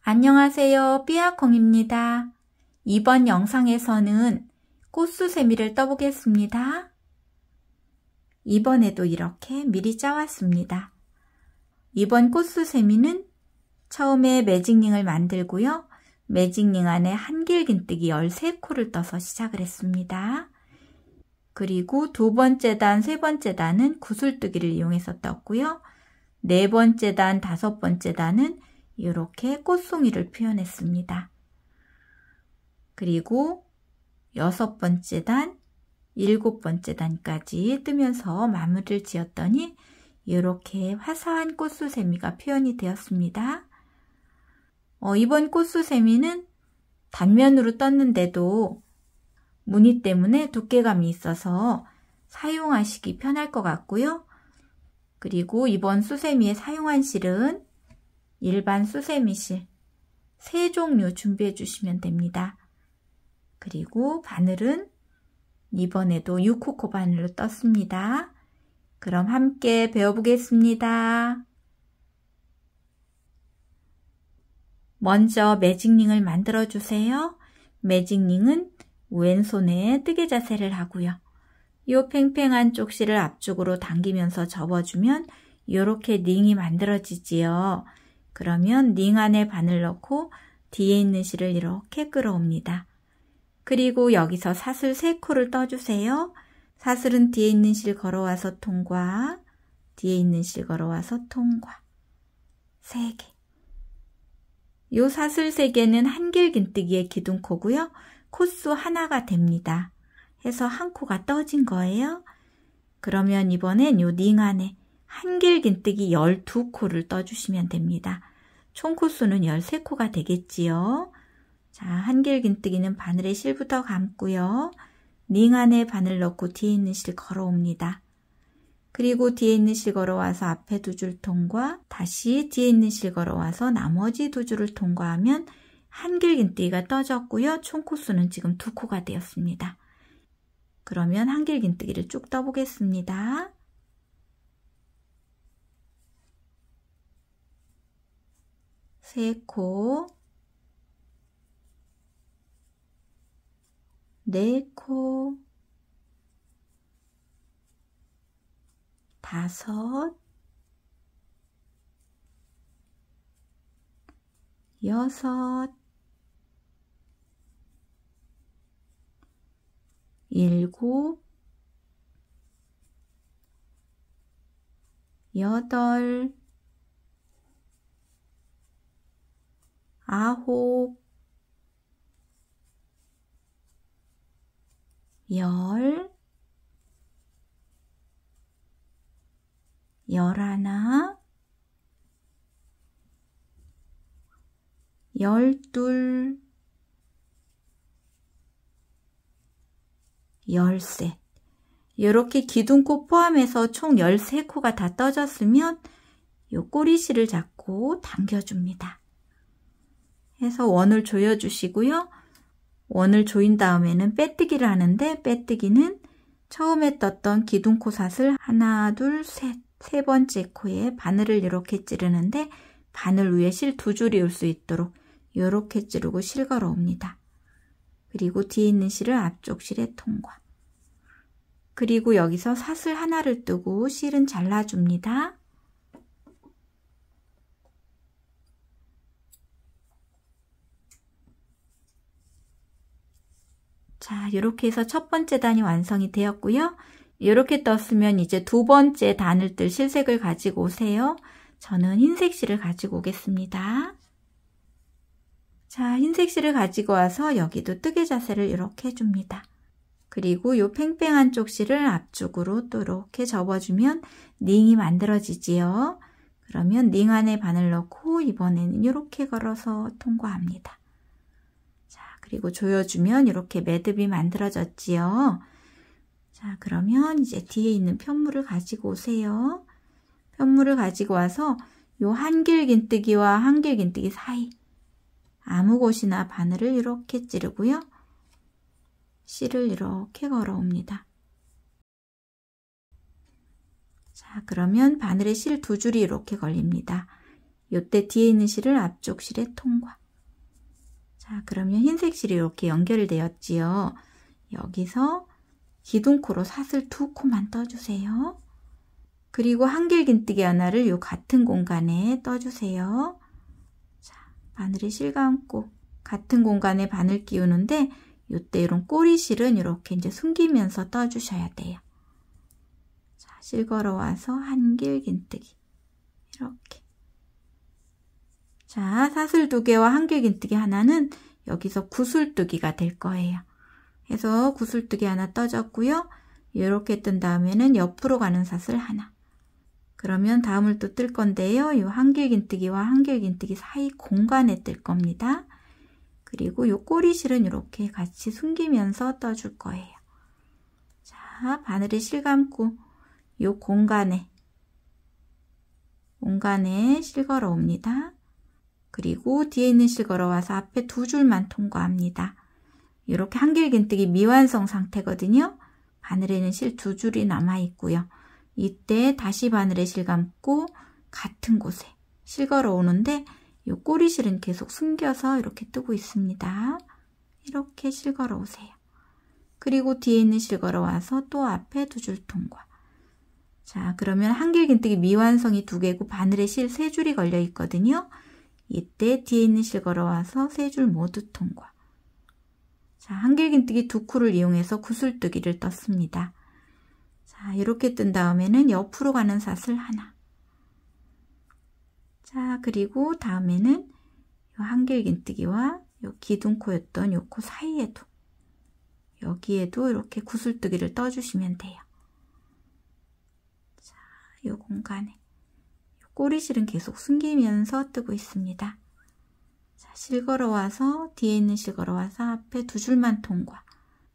안녕하세요, 삐아콩입니다. 이번 영상에서는 꽃수세미를 떠보겠습니다. 이번에도 이렇게 미리 짜왔습니다. 이번 꽃수세미는 처음에 매직링을 만들고요. 매직링 안에 한길긴뜨기 13코를 떠서 시작을 했습니다. 그리고 두 번째 단, 세 번째 단은 구슬뜨기를 이용해서 떴고요. 네 번째 단, 다섯 번째 단은 이렇게 꽃송이를 표현했습니다. 그리고 여섯 번째 단, 일곱 번째 단까지 뜨면서 마무리를 지었더니 이렇게 화사한 꽃수세미가 표현이 되었습니다. 이번 꽃수세미는 단면으로 떴는데도 무늬 때문에 두께감이 있어서 사용하시기 편할 것 같고요. 그리고 이번 수세미에 사용한 실은 일반 수세미실 3종류 준비해 주시면 됩니다. 그리고 바늘은 이번에도 6호코 바늘로 떴습니다. 그럼 함께 배워보겠습니다. 먼저 매직링을 만들어 주세요. 매직링은 왼손에 뜨개 자세를 하고요. 이 팽팽한 쪽실을 앞쪽으로 당기면서 접어주면 이렇게 링이 만들어지지요. 그러면 링 안에 바늘 넣고 뒤에 있는 실을 이렇게 끌어옵니다. 그리고 여기서 사슬 3코를 떠주세요. 사슬은 뒤에 있는 실 걸어와서 통과, 뒤에 있는 실 걸어와서 통과. 3개. 요 사슬 3개는 한길긴뜨기의 기둥코고요. 코수 하나가 됩니다. 해서 한 코가 떠진 거예요. 그러면 이번엔 요 링 안에 한길긴뜨기 12코를 떠주시면 됩니다. 총 코수는 13코가 되겠지요. 자, 한길긴뜨기는 바늘에 실부터 감고요. 링 안에 바늘 넣고 뒤에 있는 실 걸어옵니다. 그리고 뒤에 있는 실 걸어와서 앞에 2줄 통과, 다시 뒤에 있는 실 걸어와서 나머지 2줄을 통과하면 한길긴뜨기가 떠졌고요. 총 코수는 지금 2코가 되었습니다. 그러면 한길긴뜨기를 쭉 떠보겠습니다. 세 코, 네 코, 다섯, 여섯, 일곱, 여덟, 아홉, 열, 11, 12, 13. 이렇게 기둥코 포함해서 총 13코가 다 떠졌으면 요 꼬리실을 잡고 당겨줍니다. 해서 원을 조여주시고요. 원을 조인 다음에는 빼뜨기를 하는데 빼뜨기는 처음에 떴던 기둥코 사슬 하나, 둘, 셋, 세 번째 코에 바늘을 이렇게 찌르는데 바늘 위에 실 2줄이 올 수 있도록 이렇게 찌르고 실 걸어옵니다. 그리고 뒤에 있는 실을 앞쪽 실에 통과. 그리고 여기서 사슬 하나를 뜨고 실은 잘라줍니다. 자, 이렇게 해서 첫 번째 단이 완성이 되었고요. 이렇게 떴으면 이제 두 번째 단을 뜰 실색을 가지고 오세요. 저는 흰색 실을 가지고 오겠습니다. 자, 흰색 실을 가지고 와서 여기도 뜨개 자세를 이렇게 해줍니다. 그리고 요 팽팽한 쪽 실을 앞쪽으로 또 이렇게 접어주면 링이 만들어지지요. 그러면 링 안에 바늘 넣고 이번에는 이렇게 걸어서 통과합니다. 자, 그리고 조여주면 이렇게 매듭이 만들어졌지요. 자, 그러면 이제 뒤에 있는 편물을 가지고 오세요. 편물을 가지고 와서 요 한길긴뜨기와 한길긴뜨기 사이 아무 곳이나 바늘을 이렇게 찌르고요. 실을 이렇게 걸어옵니다. 자, 그러면 바늘에 실 2줄이 이렇게 걸립니다. 요때 뒤에 있는 실을 앞쪽 실에 통과. 자, 그러면 흰색 실이 이렇게 연결되었지요. 여기서 기둥코로 사슬 2코만 떠주세요. 그리고 한길긴뜨기 하나를 요 같은 공간에 떠주세요. 자, 바늘에 실 감고 같은 공간에 바늘 끼우는데 요때 이런 꼬리실은 이렇게 이제 숨기면서 떠주셔야 돼요. 자, 실 걸어와서 한길긴뜨기 이렇게. 자, 사슬 2개와 한길긴뜨기 하나는 여기서 구슬뜨기가 될 거예요. 해서 구슬뜨기 하나 떠줬고요. 이렇게 뜬 다음에는 옆으로 가는 사슬 하나. 그러면 다음을 또 뜰 건데요. 이 한길긴뜨기와 한길긴뜨기 사이 공간에 뜰 겁니다. 그리고 이 꼬리실은 이렇게 같이 숨기면서 떠줄 거예요. 자, 바늘에 실 감고 이 공간에 실 걸어 옵니다. 그리고 뒤에 있는 실 걸어와서 앞에 2줄만 통과합니다. 이렇게 한길긴뜨기 미완성 상태거든요. 바늘에는 실 2줄이 남아 있고요. 이때 다시 바늘에 실 감고 같은 곳에 실 걸어 오는데 이 꼬리실은 계속 숨겨서 이렇게 뜨고 있습니다. 이렇게 실 걸어 오세요. 그리고 뒤에 있는 실 걸어 와서 또 앞에 2줄 통과. 자, 그러면 한길긴뜨기 미완성이 2개고 바늘에 실 3줄이 걸려 있거든요. 이때 뒤에 있는 실 걸어 와서 3줄 모두 통과. 자, 한길긴뜨기 2코를 이용해서 구슬뜨기를 떴습니다. 자, 이렇게 뜬 다음에는 옆으로 가는 사슬 하나. 자, 그리고 다음에는 요 한길긴뜨기와 요 기둥코였던 요 코 사이에도 여기에도 이렇게 구슬뜨기를 떠주시면 돼요. 자, 요 공간에 요 꼬리실은 계속 숨기면서 뜨고 있습니다. 자, 실 걸어와서 뒤에 있는 실 걸어와서 앞에 2줄만 통과.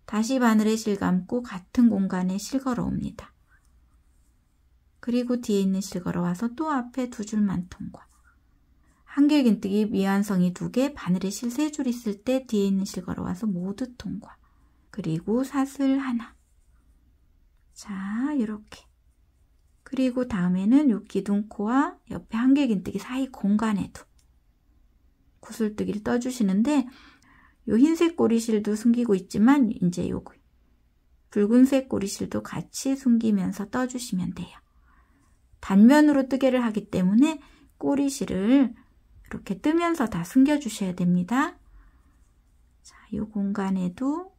다시 바늘에 실 감고 같은 공간에 실 걸어 옵니다. 그리고 뒤에 있는 실 걸어와서 또 앞에 2줄만 통과. 한길긴뜨기 미완성이 2개, 바늘에 실 3줄 있을 때 뒤에 있는 실 걸어와서 모두 통과. 그리고 사슬 하나. 자, 이렇게. 그리고 다음에는 요 기둥코와 옆에 한길긴뜨기 사이 공간에도 구슬뜨기를 떠주시는데 요 흰색 꼬리실도 숨기고 있지만 이제 요 붉은색 꼬리실도 같이 숨기면서 떠주시면 돼요. 단면으로 뜨개를 하기 때문에 꼬리실을 이렇게 뜨면서 다 숨겨주셔야 됩니다. 자, 요 공간에도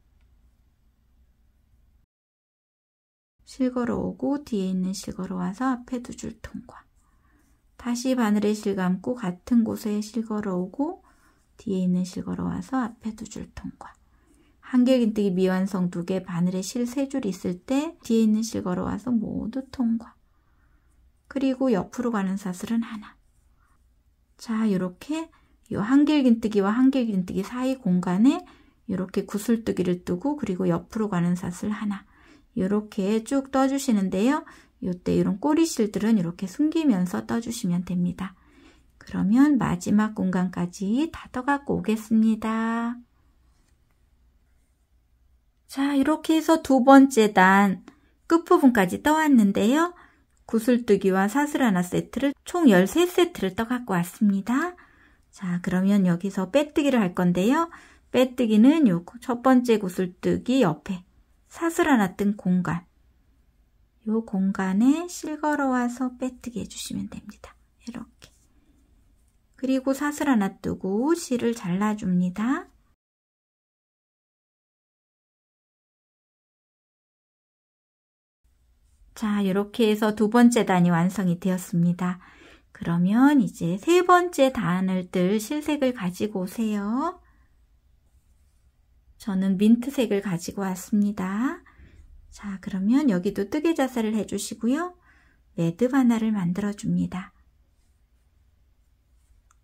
실 걸어오고 뒤에 있는 실 걸어와서 앞에 2줄 통과. 다시 바늘에 실 감고 같은 곳에 실 걸어오고 뒤에 있는 실 걸어와서 앞에 2줄 통과. 한길긴뜨기 미완성 2개, 바늘에 실 3줄 있을 때 뒤에 있는 실 걸어와서 모두 통과. 그리고 옆으로 가는 사슬은 하나. 자, 이렇게 이 한길긴뜨기와 한길긴뜨기 사이 공간에 이렇게 구슬뜨기를 뜨고 그리고 옆으로 가는 사슬 하나. 이렇게 쭉 떠주시는데요. 이때 이런 꼬리실들은 이렇게 숨기면서 떠주시면 됩니다. 그러면 마지막 공간까지 다 떠갖고 오겠습니다. 자, 이렇게 해서 2번째 단 끝부분까지 떠왔는데요. 구슬뜨기와 사슬 하나 세트를 총 13세트를 떠갖고 왔습니다. 자, 그러면 여기서 빼뜨기를 할 건데요. 빼뜨기는 요 첫 번째 구슬뜨기 옆에 사슬 하나 뜬 공간, 요 공간에 실 걸어와서 빼뜨기 해주시면 됩니다. 이렇게. 그리고 사슬 하나 뜨고 실을 잘라줍니다. 자, 이렇게 해서 2번째 단이 완성이 되었습니다. 그러면 이제 3번째 단을 뜰 실색을 가지고 오세요. 저는 민트색을 가지고 왔습니다. 자, 그러면 여기도 뜨개 자세를 해주시고요. 매듭 하나를 만들어 줍니다.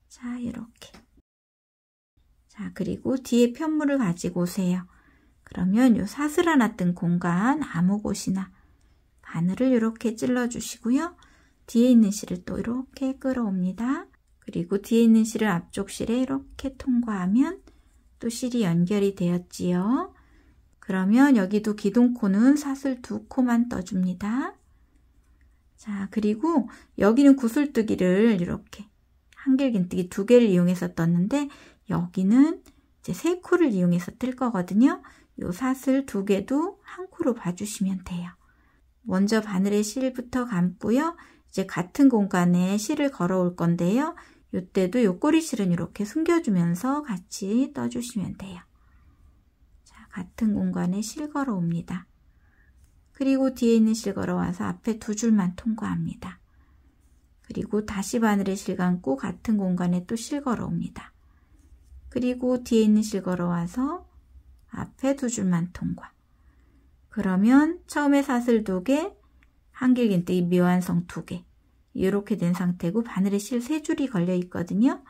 자, 이렇게. 자, 그리고 뒤에 편물을 가지고 오세요. 그러면 요 사슬 하나 뜬 공간 아무 곳이나 바늘을 이렇게 찔러 주시고요. 뒤에 있는 실을 또 이렇게 끌어옵니다. 그리고 뒤에 있는 실을 앞쪽 실에 이렇게 통과하면 또 실이 연결이 되었지요. 그러면 여기도 기둥코는 사슬 2코만 떠줍니다. 자, 그리고 여기는 구슬뜨기를 이렇게 한길긴뜨기 2개를 이용해서 떴는데 여기는 이제 3코를 이용해서 뜰 거거든요. 요 사슬 2개도 한 코로 봐주시면 돼요. 먼저 바늘에 실부터 감고요. 이제 같은 공간에 실을 걸어 올 건데요. 이때도 요 꼬리실은 이렇게 숨겨주면서 같이 떠주시면 돼요. 자, 같은 공간에 실 걸어 옵니다. 그리고 뒤에 있는 실 걸어와서 앞에 2줄만 통과합니다. 그리고 다시 바늘에 실 감고 같은 공간에 또 실 걸어 옵니다. 그리고 뒤에 있는 실 걸어와서 앞에 2줄만 통과. 그러면 처음에 사슬 2개, 한길긴뜨기 미완성 2개 이렇게 된 상태고 바늘에 실 3줄이 걸려 있거든요.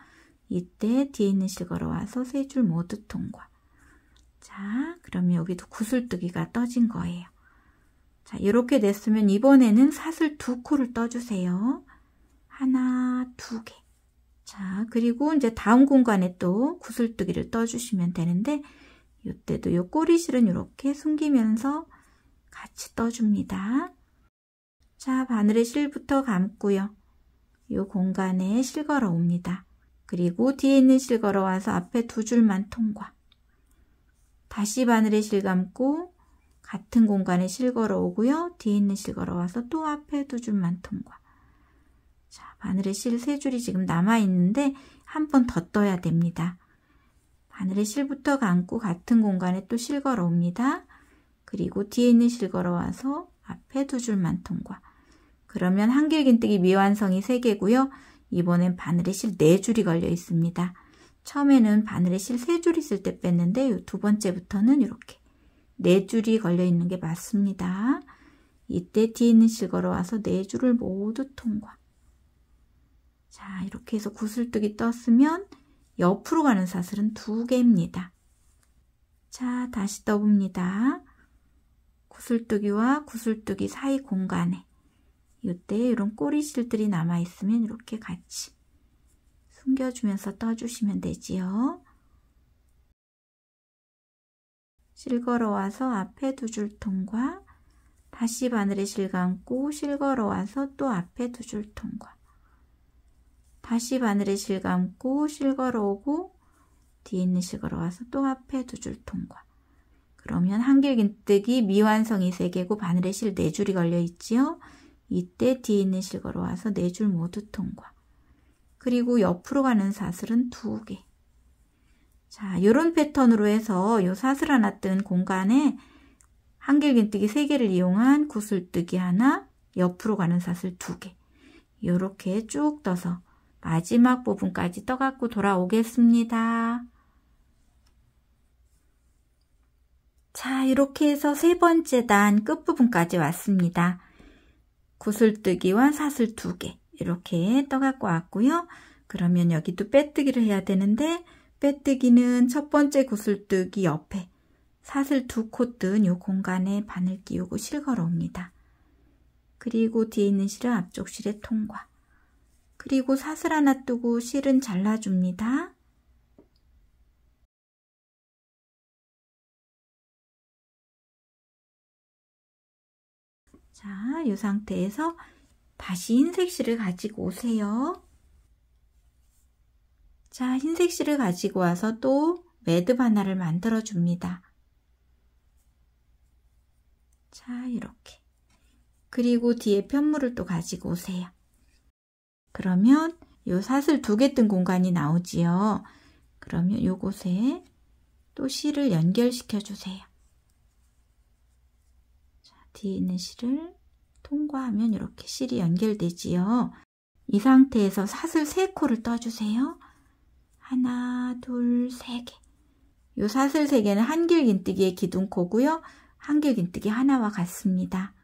이때 뒤에 있는 실 걸어와서 3줄 모두 통과. 자, 그러면 여기도 구슬뜨기가 떠진 거예요. 자, 이렇게 됐으면 이번에는 사슬 2코를 떠주세요. 하나, 2개. 자, 그리고 이제 다음 공간에 또 구슬뜨기를 떠주시면 되는데 이때도 요 꼬리실은 이렇게 숨기면서 같이 떠줍니다. 자, 바늘에 실부터 감고요. 요 공간에 실 걸어 옵니다. 그리고 뒤에 있는 실 걸어와서 앞에 2줄만 통과. 다시 바늘에 실 감고 같은 공간에 실 걸어 오고요. 뒤에 있는 실 걸어와서 또 앞에 2줄만 통과. 자, 바늘에 실 3줄이 지금 남아 있는데 한 번 더 떠야 됩니다. 바늘에 실부터 감고 같은 공간에 또 실 걸어 옵니다. 그리고 뒤에 있는 실 걸어와서 앞에 2줄만 통과. 그러면 한길긴뜨기 미완성이 3개고요. 이번엔 바늘에 실 4줄이 걸려 있습니다. 처음에는 바늘에 실 3줄 있을 때 뺐는데 이 2번째부터는 이렇게 4줄이 걸려 있는 게 맞습니다. 이때 뒤에 있는 실 걸어와서 4줄을 모두 통과. 자, 이렇게 해서 구슬뜨기 떴으면 옆으로 가는 사슬은 2개입니다. 자, 다시 떠봅니다. 구슬뜨기와 구슬뜨기 사이 공간에 이때 이런 꼬리실들이 남아있으면 이렇게 같이 숨겨주면서 떠주시면 되지요. 실 걸어와서 앞에 2줄 통과, 다시 바늘에 실 감고 실 걸어와서 또 앞에 2줄 통과, 다시 바늘에 실 감고 실 걸어오고 뒤에 있는 실 걸어와서 또 앞에 2줄 통과. 그러면 한길긴뜨기 미완성이 3개고 바늘에 실 4줄이 걸려 있지요. 이때 뒤에 있는 실 걸어와서 4줄 모두 통과. 그리고 옆으로 가는 사슬은 2개. 자, 요런 패턴으로 해서 요 사슬 하나 뜬 공간에 한길긴뜨기 3개를 이용한 구슬뜨기 하나, 옆으로 가는 사슬 2개. 요렇게 쭉 떠서 마지막 부분까지 떠갖고 돌아오겠습니다. 자, 이렇게 해서 3번째 단 끝부분까지 왔습니다. 구슬뜨기와 사슬 2개 이렇게 떠갖고 왔고요. 그러면 여기도 빼뜨기를 해야 되는데 빼뜨기는 첫 번째 구슬뜨기 옆에 사슬 2코 뜬 이 공간에 바늘 끼우고 실 걸어 옵니다. 그리고 뒤에 있는 실은 앞쪽 실에 통과. 그리고 사슬 하나 뜨고 실은 잘라줍니다. 자, 이 상태에서 다시 흰색 실을 가지고 오세요. 자, 흰색 실을 가지고 와서 또 매듭 하나를 만들어 줍니다. 자, 이렇게. 그리고 뒤에 편물을 또 가지고 오세요. 그러면 요 사슬 2개 뜬 공간이 나오지요. 그러면 요곳에 또 실을 연결시켜 주세요. 자, 뒤에 있는 실을 통과하면 이렇게 실이 연결되지요. 이 상태에서 사슬 3코를 떠주세요. 하나, 둘, 3개. 요 사슬 3개는 한길긴뜨기의 기둥코고요. 한길긴뜨기 하나와 같습니다.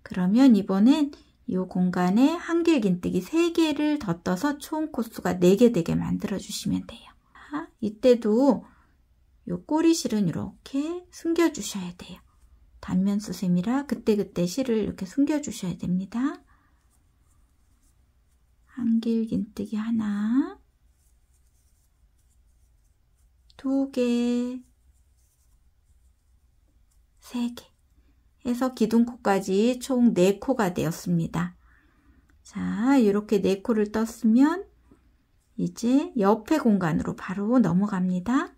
그러면 이번엔 이 공간에 한길긴뜨기 3개를 더 떠서 총 코수가 4개 되게 만들어 주시면 돼요. 이때도 이 꼬리실은 이렇게 숨겨 주셔야 돼요. 단면 수셈이라 그때그때 실을 이렇게 숨겨 주셔야 됩니다. 한길긴뜨기 하나, 2개, 3개 해서 기둥코까지 총 4코가 되었습니다. 자, 이렇게 4코를 떴으면 이제 옆에 공간으로 바로 넘어갑니다.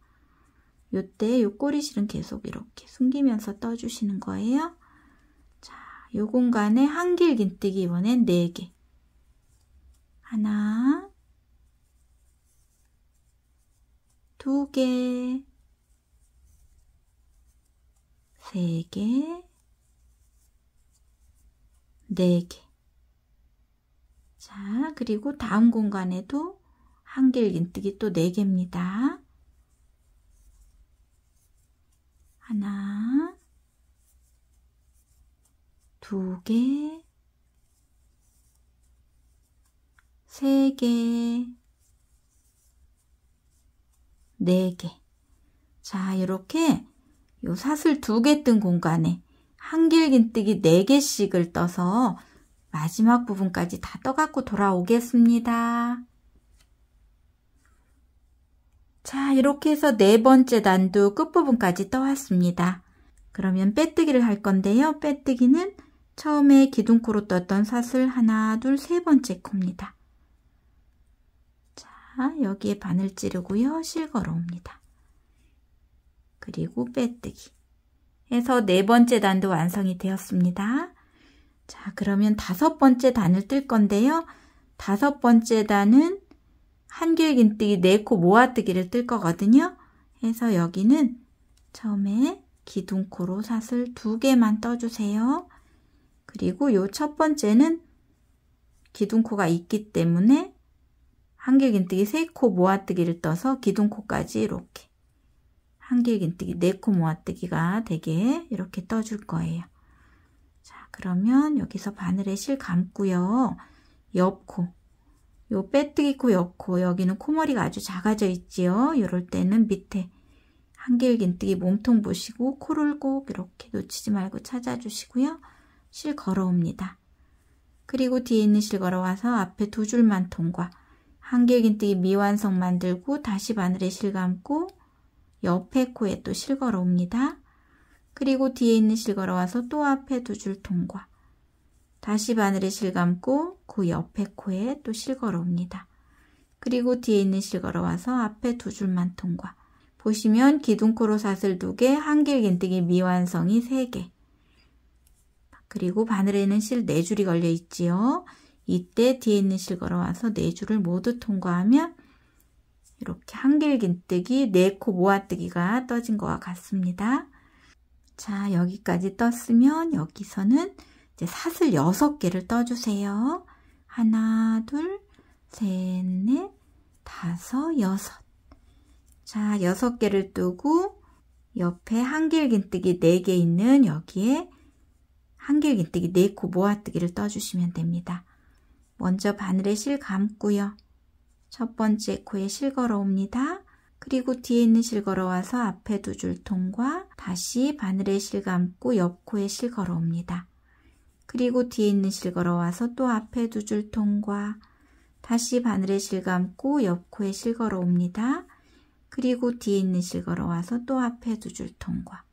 요때 요 꼬리실은 계속 이렇게 숨기면서 떠주시는 거예요. 자, 요 공간에 한길긴뜨기 이번엔 4개. 하나, 2개, 3개, 4개. 자, 그리고 다음 공간에도 한길긴뜨기 또 4개입니다. 하나, 2개, 3개, 4개. 자, 이렇게 요 사슬 2개 뜬 공간에 한길긴뜨기 4개씩을 떠서 마지막 부분까지 다 떠갖고 돌아오겠습니다. 자, 이렇게 해서 4번째 단도 끝부분까지 떠왔습니다. 그러면 빼뜨기를 할 건데요. 빼뜨기는 처음에 기둥코로 떴던 사슬 하나, 둘, 3번째 코입니다. 자, 여기에 바늘 찌르고요. 실 걸어옵니다. 그리고 빼뜨기 해서 4번째 단도 완성이 되었습니다. 자, 그러면 5번째 단을 뜰 건데요. 5번째 단은 한길긴뜨기 4코 모아뜨기를 뜰 거거든요. 해서 여기는 처음에 기둥코로 사슬 2개만 떠주세요. 그리고 요 첫 번째는 기둥코가 있기 때문에 한길긴뜨기 3코 모아뜨기를 떠서 기둥코까지 이렇게 한길긴뜨기 4코 모아뜨기가 되게 이렇게 떠줄 거예요. 자, 그러면 여기서 바늘에 실 감고요. 옆코, 요 빼뜨기 코 옆코, 여기는 코머리가 아주 작아져 있지요. 이럴 때는 밑에 한길긴뜨기 몸통 보시고 코를 꼭 이렇게 놓치지 말고 찾아주시고요. 실 걸어옵니다. 그리고 뒤에 있는 실 걸어와서 앞에 2줄만 통과, 한길긴뜨기 미완성 만들고 다시 바늘에 실 감고 옆에 코에 또 실 걸어옵니다. 그리고 뒤에 있는 실 걸어와서 또 앞에 2줄 통과, 다시 바늘에 실 감고 그 옆에 코에 또 실 걸어옵니다. 그리고 뒤에 있는 실 걸어와서 앞에 2줄만 통과. 보시면 기둥코로 사슬 2개, 한길긴뜨기 미완성이 3개. 그리고 바늘에는 실 4줄이 걸려 있지요. 이때 뒤에 있는 실 걸어와서 4줄을 모두 통과하면 이렇게 한길긴뜨기 4코 모아뜨기가 떠진 것과 같습니다. 자, 여기까지 떴으면 여기서는 이제 사슬 6개를 떠주세요. 하나, 둘, 셋, 넷, 다섯, 여섯. 자, 6개를 뜨고 옆에 한길긴뜨기 4개 있는 여기에 한길긴뜨기 4코 모아뜨기를 떠주시면 됩니다. 먼저 바늘에 실 감고요. 첫 번째 코에 실 걸어옵니다. 그리고 뒤에 있는 실 걸어와서 앞에 2줄 통과, 다시 바늘에 실 감고 옆 코에 실 걸어옵니다. 그리고 뒤에 있는 실 걸어와서 또 앞에 2줄 통과, 다시 바늘에 실 감고 옆 코에 실 걸어옵니다. 그리고 뒤에 있는 실 걸어와서 또 앞에 2줄 통과,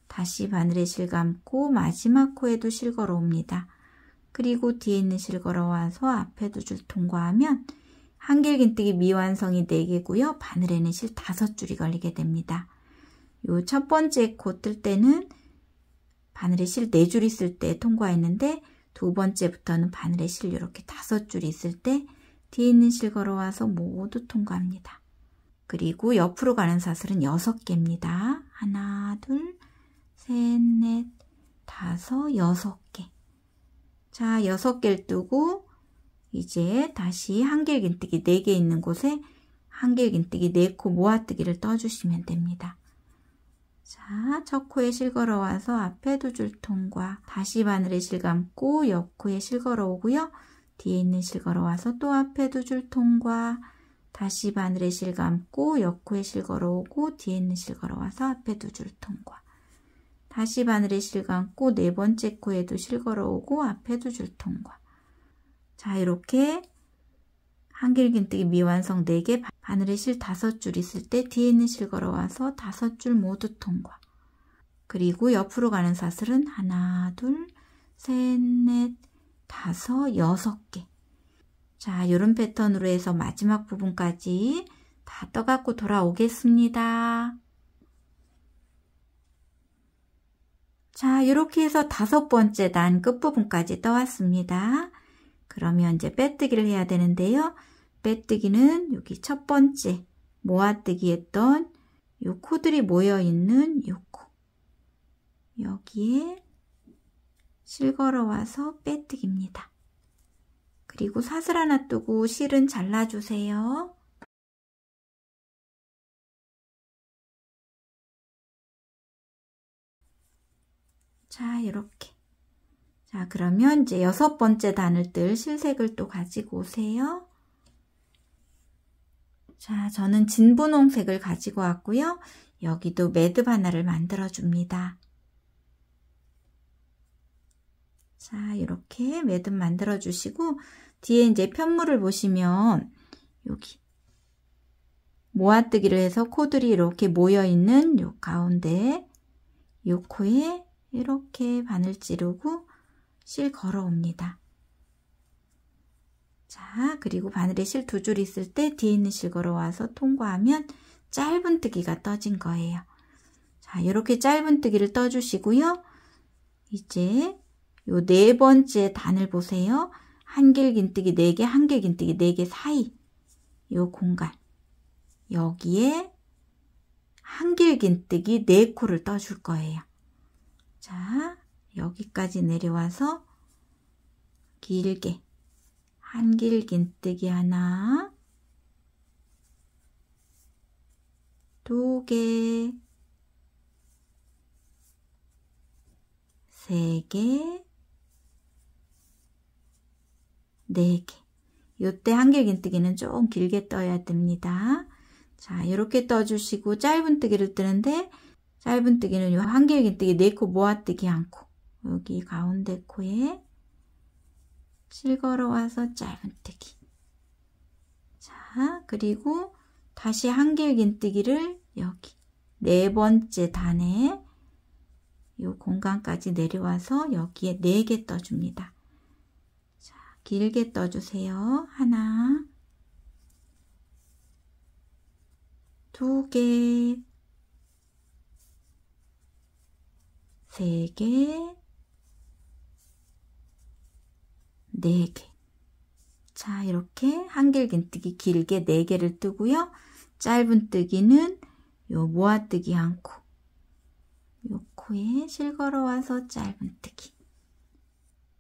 다시 바늘에 실 감고 마지막 코에도 실 걸어옵니다. 그리고 뒤에 있는 실 걸어와서 앞에 2줄 통과하면 한길긴뜨기 미완성이 4개고요. 바늘에는 실 5줄이 걸리게 됩니다. 요 첫 번째 코 뜰 때는 바늘에 실 4줄 있을 때 통과했는데, 두 번째부터는 바늘에 실 이렇게 5줄이 있을 때 뒤에 있는 실 걸어와서 모두 통과합니다. 그리고 옆으로 가는 사슬은 6개입니다. 하나, 둘, 셋, 넷, 다섯, 6개. 자, 6개를 뜨고 이제 다시 한길긴뜨기 4개 있는 곳에 한길긴뜨기 4코 모아뜨기를 떠주시면 됩니다. 자, 첫 코에 실 걸어와서 앞에 2줄 통과, 다시 바늘에 실 감고 옆 코에 실 걸어오고요. 뒤에 있는 실 걸어와서 또 앞에 2줄 통과, 다시 바늘에 실 감고 옆 코에 실 걸어오고 뒤에 있는 실 걸어와서 앞에 2줄 통과, 다시 바늘에 실 감고 4번째 코에도 실 걸어오고 앞에 2줄 통과. 자, 이렇게 한길긴뜨기 미완성 4개, 바늘에 실 5줄 있을 때 뒤에 있는 실 걸어와서 5줄 모두 통과. 그리고 옆으로 가는 사슬은 하나, 둘, 셋, 넷, 다섯, 6개. 자, 이런 패턴으로 해서 마지막 부분까지 다 떠갖고 돌아오겠습니다. 자, 이렇게 해서 5번째 단 끝부분까지 떠왔습니다. 그러면 이제 빼뜨기를 해야 되는데요. 빼뜨기는 여기 첫 번째 모아뜨기 했던 요 코들이 모여있는 요 코. 여기에 실 걸어와서 빼뜨기입니다. 그리고 사슬 하나 뜨고 실은 잘라주세요. 자, 이렇게. 자, 그러면 이제 6번째 단을 뜰 실색을 또 가지고 오세요. 자, 저는 진분홍색을 가지고 왔고요. 여기도 매듭 하나를 만들어 줍니다. 자, 이렇게 매듭 만들어 주시고 뒤에 이제 편물을 보시면 여기 모아뜨기를 해서 코들이 이렇게 모여 있는 요 가운데 요 코에 이렇게 바늘 찌르고 실 걸어옵니다. 자, 그리고 바늘에 실 2줄 있을 때 뒤에 있는 실 걸어와서 통과하면 짧은뜨기가 떠진 거예요. 자, 이렇게 짧은뜨기를 떠주시고요. 이제 요 4번째 단을 보세요. 한길긴뜨기 4개, 한길긴뜨기 4개 사이 요 공간 여기에 한길긴뜨기 4코를 떠줄 거예요. 자, 여기까지 내려와서 길게 한길긴뜨기 하나, 2개, 3개, 4개. 이때 한길긴뜨기는 좀 길게 떠야 됩니다. 자, 이렇게 떠주시고 짧은뜨기를 뜨는데 짧은뜨기는 요 한길긴뜨기 4코 모아뜨기 1코 여기 가운데 코에 실 걸어와서 짧은뜨기. 자, 그리고 다시 한길긴뜨기를 여기 4번째 단에 요 공간까지 내려와서 여기에 4개 떠줍니다. 자, 길게 떠주세요. 하나, 2개, 3개, 4개. 자, 이렇게 한길긴뜨기 길게 4개를 뜨고요. 짧은뜨기는 요 모아뜨기 1코. 요 코에 실 걸어와서 짧은뜨기.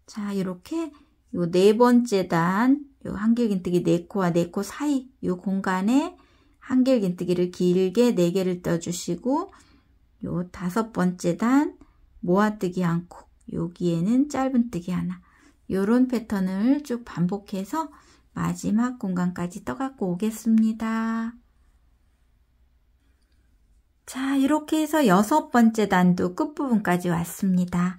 자, 이렇게 요 4번째 단, 요 한길긴뜨기 4코와 4코 사이 요 공간에 한길긴뜨기를 길게 4개를 떠주시고 요 5번째 단 모아뜨기 1코 여기에는 짧은뜨기 하나 요런 패턴을 쭉 반복해서 마지막 공간까지 떠갖고 오겠습니다. 자, 이렇게 해서 6번째 단도 끝부분까지 왔습니다.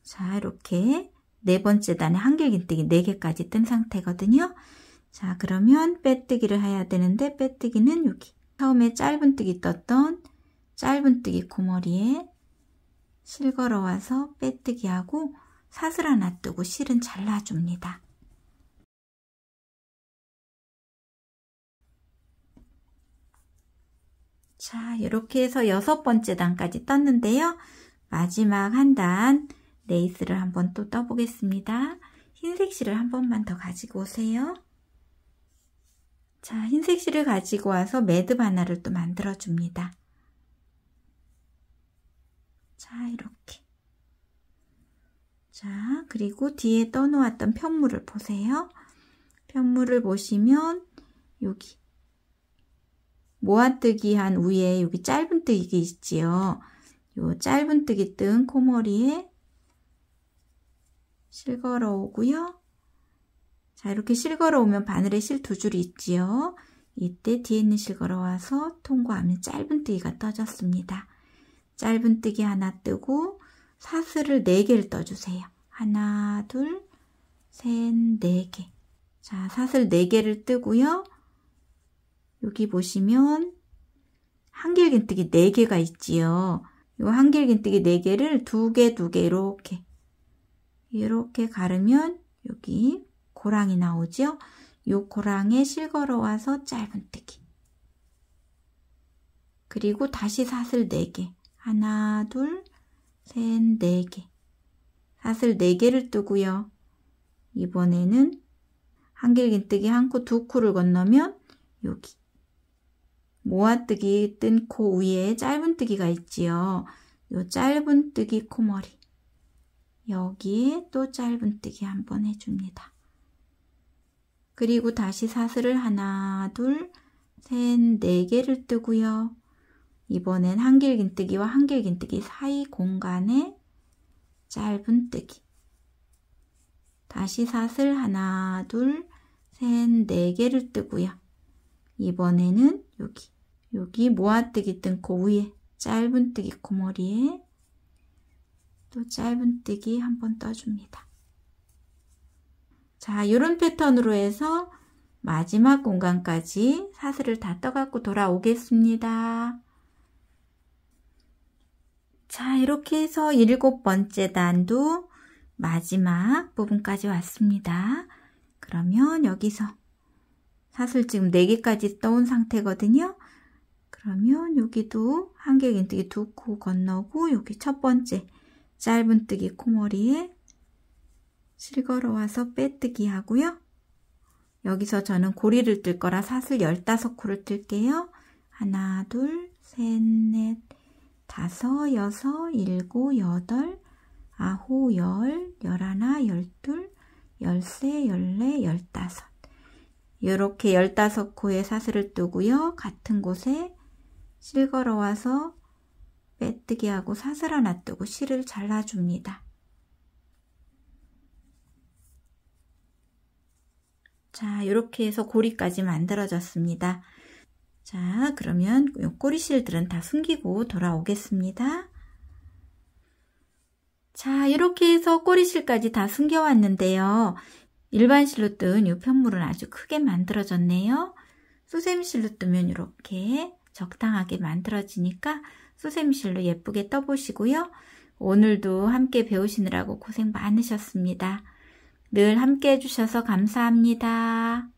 자, 이렇게 4번째 단에 한길긴뜨기 4개까지 뜬 상태거든요. 자, 그러면 빼뜨기를 해야 되는데 빼뜨기는 여기 처음에 짧은뜨기 떴던 짧은뜨기 코머리에 실 걸어와서 빼뜨기 하고 사슬 하나 뜨고 실은 잘라줍니다. 자, 이렇게 해서 6번째 단까지 떴는데요. 마지막 한 단 레이스를 한번 또 떠보겠습니다. 흰색 실을 한 번만 더 가지고 오세요. 자, 흰색 실을 가지고 와서 매듭 하나를 또 만들어 줍니다. 자, 이렇게. 자, 그리고 뒤에 떠놓았던 편물을 보세요. 편물을 보시면 여기 모아뜨기 한 위에 여기 짧은뜨기 있지요. 요 짧은뜨기 뜬 코머리에 실 걸어 오고요. 자, 이렇게 실 걸어 오면 바늘에 실 2줄이 있지요. 이때 뒤에 있는 실 걸어 와서 통과하면 짧은뜨기가 떠졌습니다. 짧은뜨기 하나 뜨고 사슬을 4개를 떠주세요. 하나, 둘, 셋, 4개. 자, 사슬 4개를 뜨고요. 여기 보시면 한길긴뜨기 4개가 있지요. 이 한길긴뜨기 4개를 2개, 2개 이렇게 가르면 여기 고랑이 나오죠? 요 고랑에 실 걸어와서 짧은뜨기. 그리고 다시 사슬 4개. 하나, 둘, 셋, 4개. 사슬 4개를 뜨고요. 이번에는 한길긴뜨기 1코, 2코를 건너면 여기 모아뜨기 뜬 코 위에 짧은뜨기가 있지요. 요 짧은뜨기 코머리. 여기에 또 짧은뜨기 한번 해줍니다. 그리고 다시 사슬을 하나, 둘, 셋, 4개를 뜨고요. 이번엔 한길긴뜨기와 한길긴뜨기 사이 공간에 짧은뜨기. 다시 사슬 하나, 둘, 셋, 4개를 뜨고요. 이번에는 여기 모아뜨기 뜬 코 위에 짧은뜨기 코머리에 또 짧은뜨기 한번 떠줍니다. 자, 이런 패턴으로 해서 마지막 공간까지 사슬을 다 떠갖고 돌아오겠습니다. 자, 이렇게 해서 7번째 단도 마지막 부분까지 왔습니다. 그러면 여기서 사슬 지금 4개까지 떠온 상태거든요. 그러면 여기도 한길긴뜨기 2코 건너고 여기 첫 번째 짧은뜨기 코머리에 실 걸어와서 빼뜨기 하고요. 여기서 저는 고리를 뜰 거라 사슬 15코를 뜰게요. 하나, 둘, 셋, 넷, 5, 6, 7, 8, 9, 10, 11, 12, 13, 14, 15. 이렇게 15코의 사슬을 뜨고요. 같은 곳에 실 걸어와서 빼뜨기 하고 사슬 하나 뜨고 실을 잘라줍니다. 자, 이렇게 해서 고리까지 만들어졌습니다. 자, 그러면 이 꼬리실들은 다 숨기고 돌아오겠습니다. 자, 이렇게 해서 꼬리실까지 다 숨겨왔는데요. 일반 실로 뜬 이 편물은 아주 크게 만들어졌네요. 수세미실로 뜨면 이렇게 적당하게 만들어지니까 수세미실로 예쁘게 떠보시고요. 오늘도 함께 배우시느라고 고생 많으셨습니다. 늘 함께 해주셔서 감사합니다.